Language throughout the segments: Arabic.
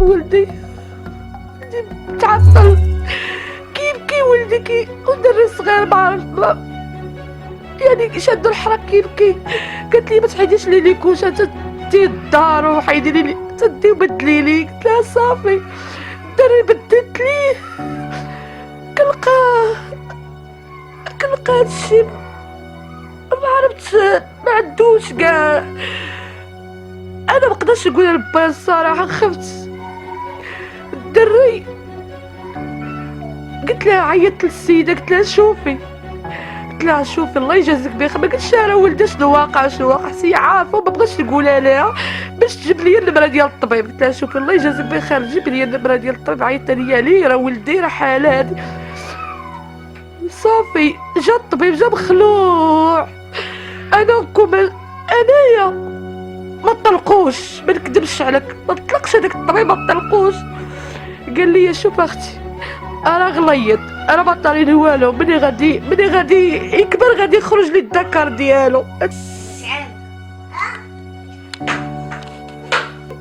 ولدي تعطل كيبكي ولدي ودري صغير معرف يعني شادو الحرك كيبكي. قالت لي ما تحيديش لي ليكوشه تدي الدار وحيدي لي تدي وبدلي لي. قلت لها صافي. الدري بدلت ليه كنلقى هادشي ما عرفتش ما عندوش كاع. انا مقدرش نقول لبايا الصراحه خفت. الدري قلت لها عيطت للسيده قلت لها شوفي الله يجازيك بخير. ما قلتش لها ولدي شنو واقع هي عارفه وما بغاش نقولها لها باش تجيب لي النمره ديال الطبيب. قلت لها شوفي الله يجازيك بخير جيب لي النمره ديال الطبيب. عيطت ليا ليه راه ولدي راه حاله هادي. صافي جا الطبيب جا مخلوع. انايا ما طلقوش ما نكذبش عليك ما طلقش هذاك الطبيب ما طلقوش. قال لي شوف اختي انا غليظ انا ما طاري والو مني غادي يكبر غادي يخرج لي الذكر ديالو.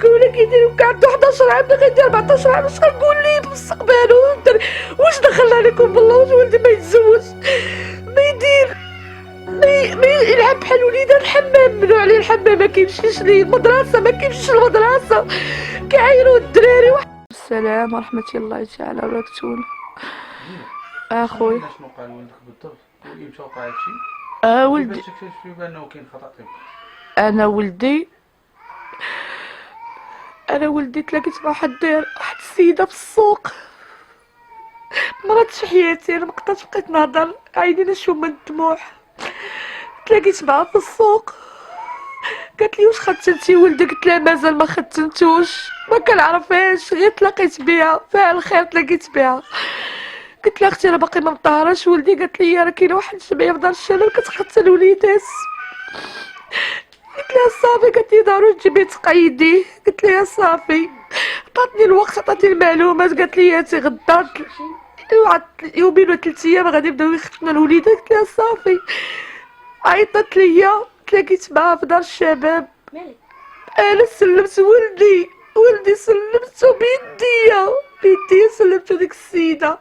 كون كيديروا كاع عنده 11 عام غيدير 14 عام. اش غنقول ليه بمستقبلو واش دخلنا عليكم بالله واش ولدي ما يتزوج ما يدير ما يلعب بحال وليدات الحمام. منو عليه الحمام ما كيمشيش ليه المدرسه ما كيمشيش للمدرسه كيعايروا الدراري. السلام ورحمه الله تعالى وبركاته. اخويا شنو قال ولدك بالضبط وامتى وقع هادشي؟ ولدي باش تكتشفي بانه كاين خطا طبي. انا ولدي تلاقيت مع واحد السيده في السوق مرات حياتي. انا مقدرتش بقيت نهضر عيني نشوف من الدموع. تلاقيت معها في السوق قالت لي واش ختنتي ولدك؟ قلت لها مازال ما ختنتوش ما كنعرفهاش غير تلاقيت بها فعل الخير تلاقيت بها. قلت لها اختي انا باقي ما مطهراش ولدي. قالت لي راه كاينه واحد الجمعيه في دار الشلال كتختن الوليدات. قلت لها صافي. قالت لي ضروري تجيبي تقيديه. قلت لها صافي. عطاتني الوقت عطاتني المعلومات. قالت لي هاتي غدا واحد يومين ولا 3 ايام غادي يبداو يختنوا الوليدات. قلت لها صافي. عيطت ليا تلاقيت معها في دار الشباب. انا سلمت ولدي سلمته بيديا سلمته ديك السيده.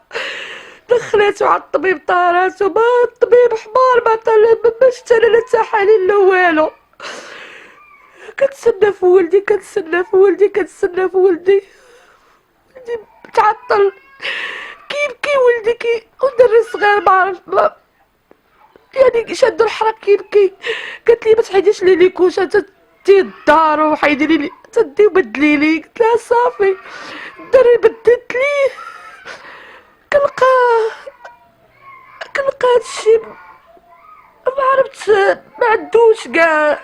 دخلاتو على الطبيب طاراتو ما الطبيب حمار ما طلب ما شتا لا تحاليل لا والو. كنتسنى في ولدي تعطل كيبكي ولدي ودري صغير معرف يعني شادو الحرك كيبكي. قالت لي ما تحيديش لي ليكوشه تدي الدار وحيدي لي تدي وبدلي لي. قلت لها صافي. الدري بدلت ليه كنلقى هادشي ما عرفتش ما عندوش كاع.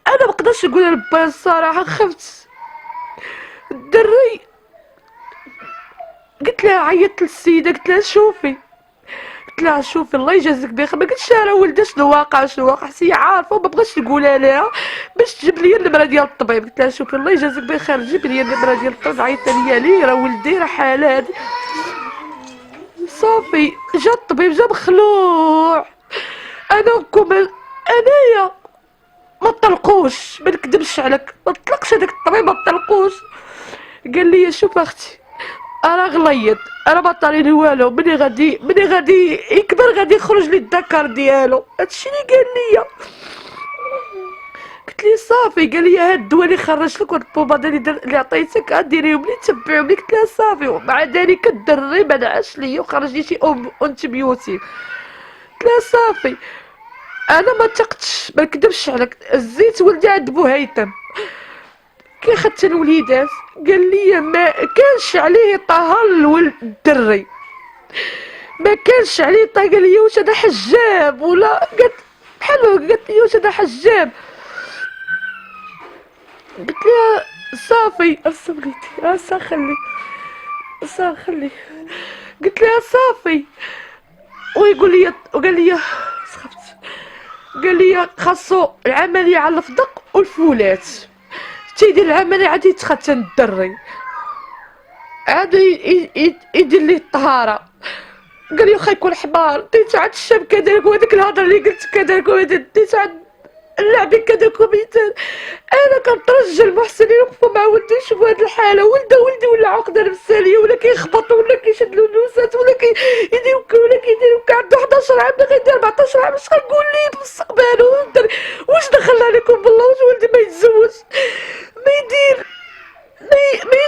انا مقدرش نقول لبايا الصراحه خفت. الدري قلت لها عيطت للسيده قلت لها شوفي الله يجازيك بخير. ما قلتش لها ولدي شنو واقع هي عارفه وما بغاش نقولها لها باش تجيب لي النمره ديال الطبيب. قلت لها شوفي الله يجازيك بخير جيب لي النمره ديال الطبيب. عيطت ليا ليه راه ولدي راه حاله هادي. صافي جا الطبيب جا مخلوع. انايا ما طلقوش ما نكذبش عليك ما طلقش هذاك الطبيب ما طلقوش. قال لي شوف اختي انا غليظ انا ما طاري والو مني غادي يكبر غادي يخرج لي الذكر ديالو. هادشي اللي قال لي. قلت لي صافي. قال لي هاد الدواء اللي خرج لك والبوماده اللي عطيتك غديريهم لي تبعهم لي. قلت لها صافي. ومع ذلك الدري ما نعاش ليا وخرج لي شي انتبيوتيك. قلت لها صافي. انا ما تقتش ما نكذبش عليك الزيت ولدي عند بو هيثم كي خدت الوليدات قال لي ما كانش عليه طهر الولد الدري ما كانش عليه طهر. قال لي واش هذا حجاب ولا قالت بحال قالت لي واش هذا حجاب. قلت لها صافي اصبريتي خلي قلت لها صافي. وقال لي سخفت. قال لي خاصو العمليه على الفدق والفولات تيدير العمليه عاد يتختن الدري عاد يدير ليه الطهاره. قال لي واخا يكون حمار ديتو عند الشام كذلك وهذيك الهضره اللي قلت كذلك ديتو عند اللعبة كداك مثال. انا كنترجى المحسنين يوقفوا مع ولدي يشوفوا هاد الحالة. ولدي ولا عقدة نفسانية، ولا كيخبطوا، ولا كيشد له النوسات، ولا كيديروا ولا كيديروا عنده 11 عام باغي يدير 14 عام. اش غنقول ليه بمستقبل؟ واش دخل عليكم بالله؟ واش ولدي ما يتزوج ما يدير ما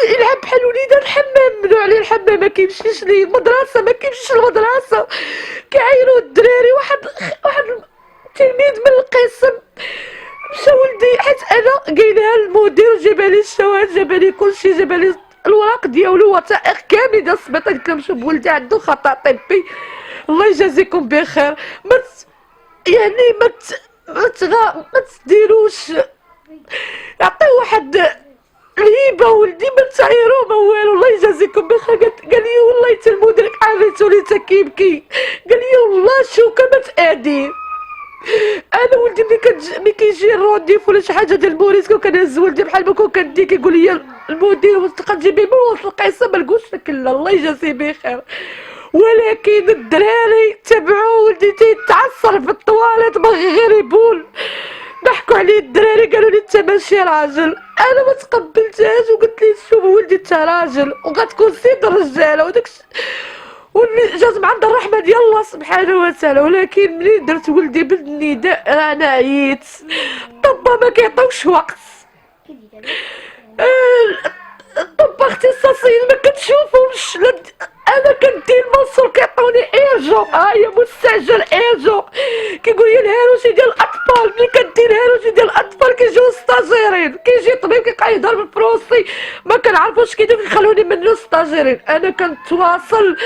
يلعب بحال وليدات؟ الحمام منو عليه الحمام، ما كيمشيش ليه المدرسة، ما كيمشيش للمدرسة، كيعايروا الدراري. واحد تلميذ من القسم مشى ولدي، حيت انا قايلها للمدير، جابالي الشواهد، جابالي كلشي، جابالي الوراق ديالو، وثائق كامل ديال السبيطار. قلت لهم شوف ولدي عنده خطا طبي، الله يجازيكم بخير. يعني ما تديروش، عطيه واحد الهيبه ولدي، ما تعايروا ما والو، الله يجازيكم بخير. قال لي والله حتى المدير عرفتوني حتى كيبكي، قال لي والله شوكه ما تادي. انا ولدي ملي كيجي الرونديف ولا شي حاجه ديال الموريسكو كنهز ولدي بحال ما كون كندي، كيقول لي المدير واش كتجيبي من وسط القصه، ما نقولش لك لا، الله يجازيه بخير. ولكن الدراري تبعوا ولدي تيتعصر في الطواليت، باغي غير يبول. ضحكوا عليه الدراري، قالوا لي انت ماشي راجل. انا ما تقبلتهاش وقلت لي شوف ولدي انت راجل وغتكون سيد الرجاله، وداك جات مع عند الرحمه ديال الله سبحانه وتعالى. ولكن ملي درت ولدي بالنداء انا عييت. الطبا ما كيعطيوش وقت، الطبا اختصاصيين ما كتشوفهمش. انا كندير المنصور كيعطوني ايرجو، هي مستعجل ايرجو، كيقول لي الهروسي ديال الاطفال. ملي كدير الهروسي ديال الاطفال كيجيو ستاجيرين، كيجي طبيب كيبقى يهضر بالفرنسي ما كنعرفوش كيدير، كيخلوني منو ستاجيرين. انا كنتواصل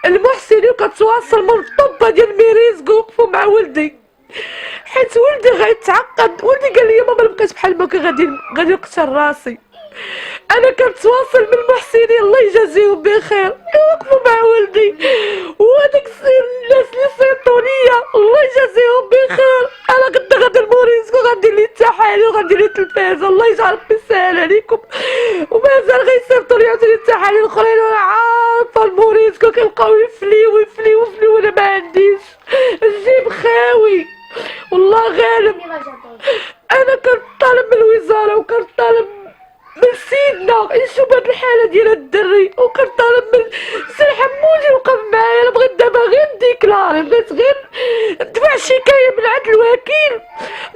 المحسنين وكنتواصل من الطبه ديال ميريز وقفوا مع ولدي، حيت ولدي غيتعقد. ولدي قال لي ماما بقيت بحال ما غادي نقتل راسي. انا كنتواصل من المحسنين الله يجازيهم بخير يوقفوا مع ولدي، وهذاك الناس اللي صيفطوا ليا الله يجازيهم بخير. انا كنت غادي الموريسكو غندير لي التحاليل وغندير لي التلفاز، الله يجعل ربي يسهل عليكم. ومازال غيصيفطوا لي عاوتاني التحاليل الاخرين، وانا عارفه الموريسكو كيبقاو يفليو وانا ما عنديش، الجيب خاوي والله غالب. انا كنطالب من الوزاره وكنطالب من سيدنا يشوف هاد الحاله ديال الدري، وكنطالب من سي حمودي يوقف معايا. انا بغيت دابا غير نديكلاري، بغيت غير ندفع شكايه من عند الوكيل.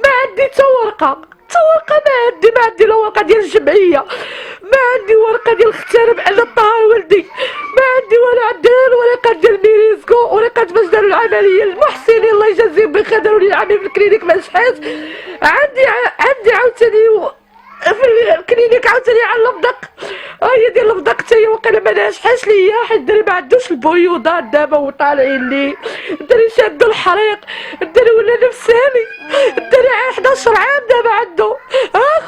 ما عندي تا ورقه ما عندي لا ورقه ديال الجمعيه، ما عندي ورقه ديال الاختيار بان طهر ولدي، ما عندي ولا عندي ورقه ديال ميريسكو، ورقه باش داروا العمليه. المحسنين الله يجازيهم بخير داروا لي العمليه في الكلينيك ما شحال. عندي عاوتاني في الكلينيك عاوتاني على البدق، هي ديال البدق حتى هي واقيلا ما ناجحاش ليا، حيت الدري ما عندوش البيوضات دابا وطالعين ليه. الدري شادو الحريق، الدري ولا نفساني، الدري 11 عام دابا عنده.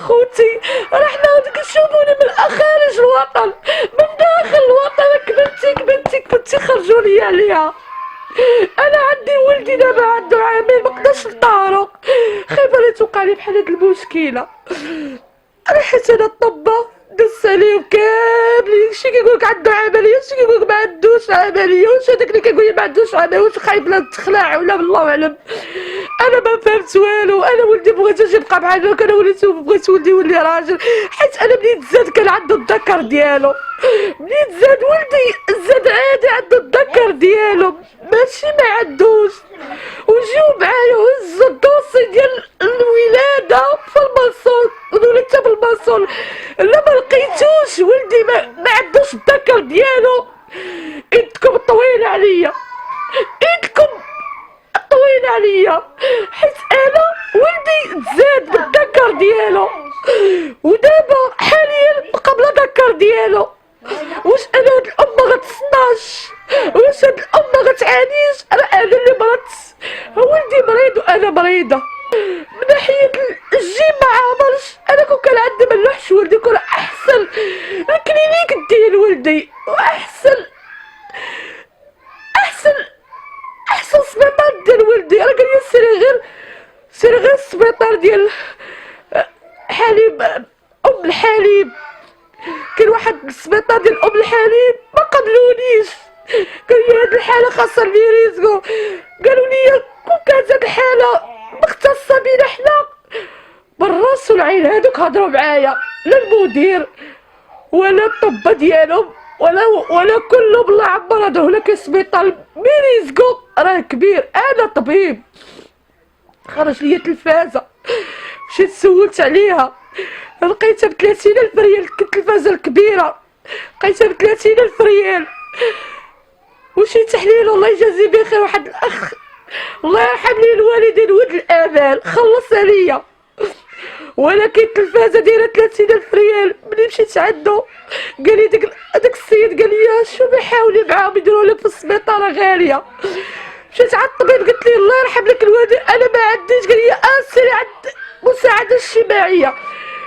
خوتي راه حنا كنشوفوني من خارج الوطن، من داخل الوطن كبنتي خرجوا لي عليها. انا عندي ولدي دابا عنده عامين ما نقدرش نطارو، خايفه لا توقع لي بحال هاد المشكله. انا حيت انا الطبه دس عليهم كاملين، شي كيقولك عنده عمليه، شي كيقولك ما عندوش عمليه، واش هذاك اللي كيقول لي ما عندوش عمليه واش خايب لا تخلع ولا بالله اعلم. انا ما فهمت والو. انا ولدي بغيتوش يبقى بحال هكا، انا بغيت ولدي يولي راجل، حيت انا منين تزاد كان عنده الذكر ديالو، منين تزاد ولدي زاد عادي عنده الذكر ديالو ماشي ما عندوش. وجيو معايا وهزوا الدوسي ديال الولاده في المنصور، قولوا لي انت بالمنصور لا ما لقيتوش ولدي ما عندوش الذكر ديالو. ايدكم طويله عليا، حيت انا ولدي تزاد بالذكر ديالو، ودابا حاليا بقى بلا ذكر ديالو. واش انا هاد الام ما غتصناش؟ واش هاد الام ما غتعانيش؟ انا اللي مرضت، ولدي مريض وانا مريضه. من ناحيه الجيم ما عامرش، انا كون كان عندي ما نلوحش ولدي، كون احسن الكلينيك ديال ولدي واحسن سبيطار ديال ولدي. انا قال لي سيري غير السبيطار ديال حليب ام الحليب، كاين واحد السبيطار ديال ام الحليب ما قبلونيش، قالوا لي هاد الحاله خاصه الميريسكو. قالوا لي كون كانت هاد الحاله مختصه بينا حنا راسو العين هادوك هضروا معايا، لا المدير ولا الطبة ديالهم ولا كلهم. الله يعمر هذا هنا كسبيطال مين يزقو راه كبير. انا طبيب خرج ليا تلفازة، مشيت سولت عليها لقيتها ب30,000 ريال. التلفازة الكبيرة لقيتها ب30,000 ريال. وشي تحليل الله يجازي بخير، واحد الاخ الله يرحم لي الوالدين ولد الامال خلصها ليا، ولكن التلفازه دايره 30,000 ريال. ملي مشيت عندو قال لي داك السيد قال لي شوفي حاولي معاهم يديروا لك في السبيطار غاليه. مشيت عند الطبيب قلت لي الله يرحم لك الوالدين انا ما عنديش. قال لي سيري عند المساعده الشماعيه.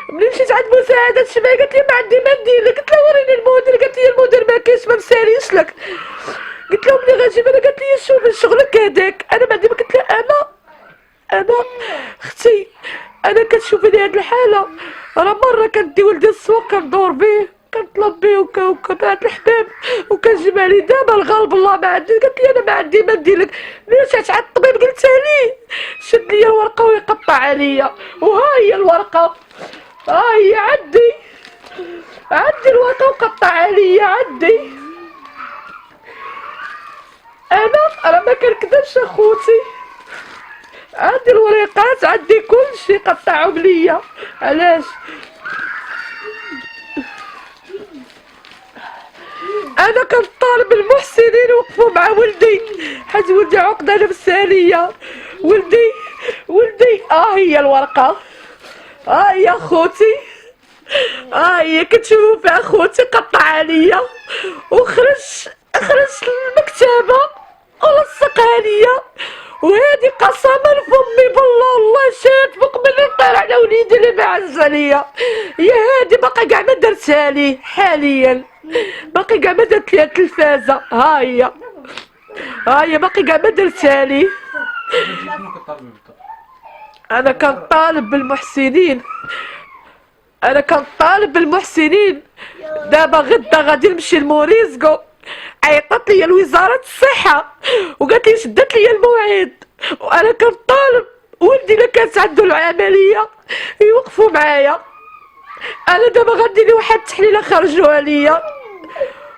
ملي مشيت عند المساعده الشماعيه قالت لي ما عندي ما ندير لك. قلت لها وريني المدير. قالت لي المدير ما كاينش ما مساليش لك. قلت لهم ملي غنجيب انا قالت لي شوفي شغلك هذاك انا ما عندي. قلت لها انا اختي انا كتشوفيني هاد الحاله راه مره كندي ولدي السوق كندور بيه كنطلب بيه وكبعت الحباب وكنجيب عليه. دابا الغالب الله ما عندي. قالت لي انا ما عندي ما ندير لك. ملي مشيت عند الطبيب قلتها ليه شد لي الورقه ويقطع عليا. وها هي الورقه، ها هي عندي الورقه وقطع عليا عندي. انا ما كنكذبش اخوتي، عندي الوريقات عندي كل شيء قطعهم ليا. علاش انا كنطالب المحسنين يوقفوا مع ولدي حيت ولدي عقده نفسانيه. ولدي هي الورقه، هي اخوتي، هي كتشوفوا فيها اخوتي قطع عليا وخرج المكتبه ولصقها ليا. وهادي قسما فمي بالله الله شاد فوق من نطير على وليدي اللي معز عليا. هي هادي باقي كاع ما درتها ليه حاليا، باقي كاع ما درت ليها التلفازه. ها هي باقي كاع ما درتها ليه. شنو كطالبي بالضبط؟ انا كنطالب بالمحسنين. دابا غدا غادي نمشي لموريزكو، عيطت لي لوزاره الصحه وقالت لي شدت لي الموعد. وانا كنطالب ولدي الا كانت عنده العمليه يوقفوا معايا. انا دابا غندير واحد التحليله خرجوها ليا،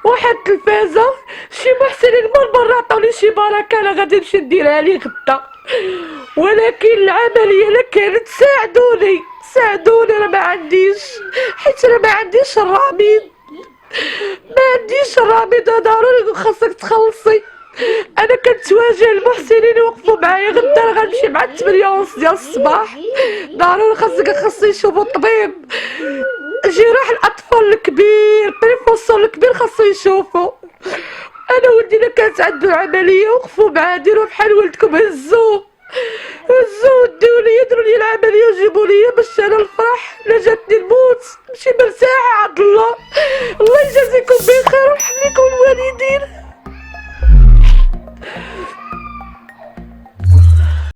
واحد التلفازه، شي محسنين من برا عطاوني شي بركه انا غادي نمشي نديرها لي غدا. ولكن العمليه الا كانت ساعدوني انا ما عنديش، حيت انا ما عنديش الرامد ضروري خاصك تخلصي. انا كنتواجه المحسنين يوقفوا معايا. غدا غنمشي مع 8:30 ديال الصباح ضروري خاص يشوفوا الطبيب. جراح الاطفال الكبير بريفوسور الكبير خاصو يشوفوا. انا ولدي الا كانت عنده عمليه وقفوا معاه ديروا بحال ولدكم هزوه وديو لي يديروا لي العمليه وجيبوا لي باش انا الفرح. لا جاتني الموت نمشي مرتاحه عند الله. الله يجازيكم بخير ويرحم لكم الوالدين.